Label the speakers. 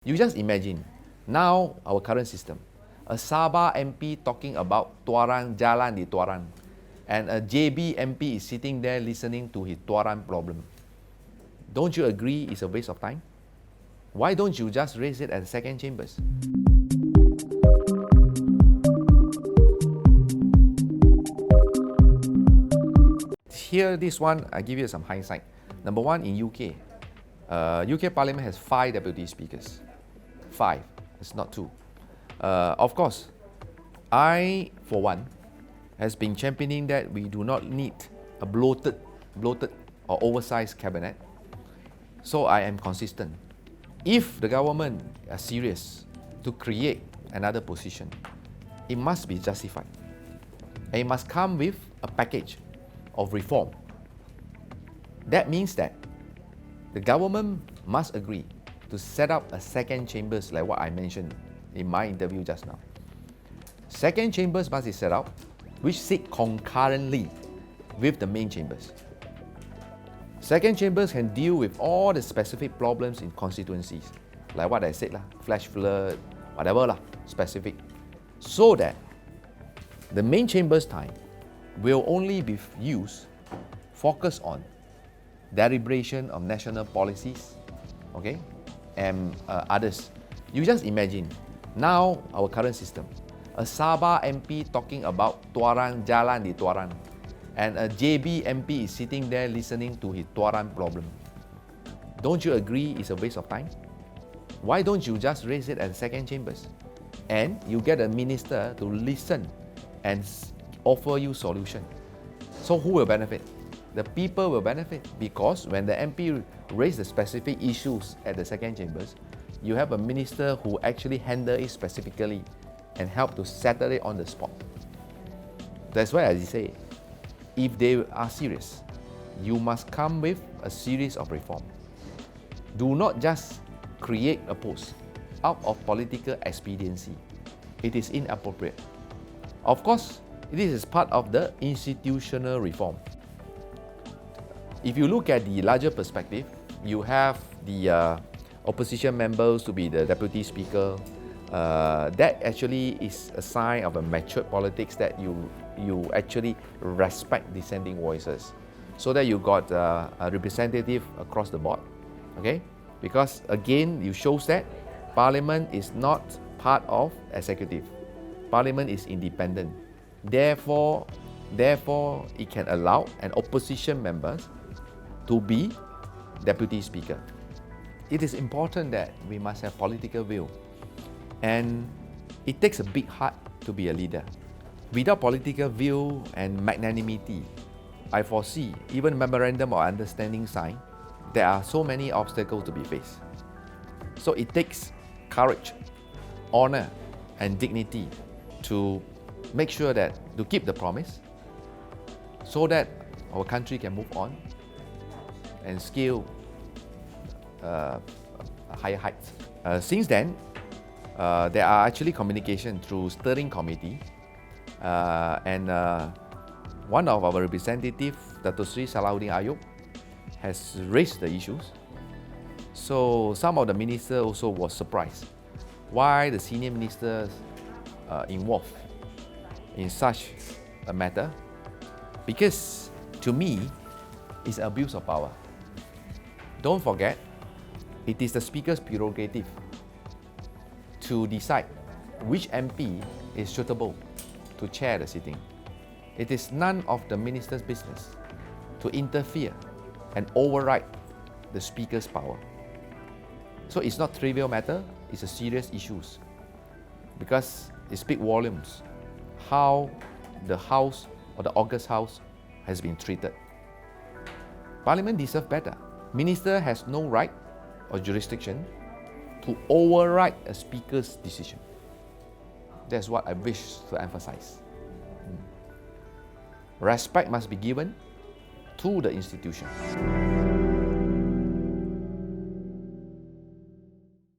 Speaker 1: You just imagine, now our current system, a Sabah MP talking about Tuaran Jalan di Tuaran, and a JB MP is sitting there listening to his Tuaran problem. Don't you agree it's a waste of time? Why don't you just raise it at the second chambers? Here, this one, I give you some hindsight. Number one, in UK, UK Parliament has 5 deputy speakers. 5, it's not 2. Of course, I, for one, has been championing that we do not need a bloated or oversized cabinet. So I am consistent. If the government are serious to create another position, it must be justified. And it must come with a package of reform. That means that the government must agree to set up a second chambers like what I mentioned in my interview just now. Second chambers must be set up which sit concurrently with the main chambers. Second chambers can deal with all the specific problems in constituencies, like what I said, flash flood, whatever, specific, so that the main chambers time will only be used, focus on deliberation of national policies, okay, and others. You just imagine, now our current system, a Sabah MP talking about Tuaran Jalan di Tuaran, and a JB MP is sitting there listening to his Tuaran problem. Don't you agree it's a waste of time? Why don't you just raise it at the second chambers? And you get a minister to listen and offer you solution. So who will benefit? The people will benefit, because when the MP raise the specific issues at the second chambers, you have a minister who actually handle it specifically and help to settle it on the spot. That's why I say, if they are serious, you must come with a series of reform. Do not just create a post out of political expediency. It is inappropriate. Of course, this is part of the institutional reform. If you look at the larger perspective, you have the opposition members to be the deputy speaker. That actually is a sign of a matured politics, that you actually respect dissenting voices, so that you got a representative across the board, okay? Because again, you shows that Parliament is not part of executive. Parliament is independent. Therefore, it can allow an opposition members to be deputy speaker. It is important that we must have political will, and it takes a big heart to be a leader. Without political will and magnanimity, I foresee even memorandum of understanding signed, there are so many obstacles to be faced. So it takes courage, honor, and dignity to make sure that to keep the promise, so that our country can move on and scale higher heights. Since then, there are actually communication through steering committee, and one of our representatives, Dato Sri Salahuddin Ayub, has raised the issues. So some of the ministers also was surprised why the senior ministers involved in such a matter, because to me, it's abuse of power. Don't forget, it is the Speaker's prerogative to decide which MP is suitable to chair the sitting. It is none of the minister's business to interfere and override the Speaker's power. So it's not trivial matter, it's a serious issues, because it speaks volumes how the House or the August House has been treated. Parliament deserves better. Minister has no right or jurisdiction to override a Speaker's decision. That's what I wish to emphasize. Respect must be given to the institution.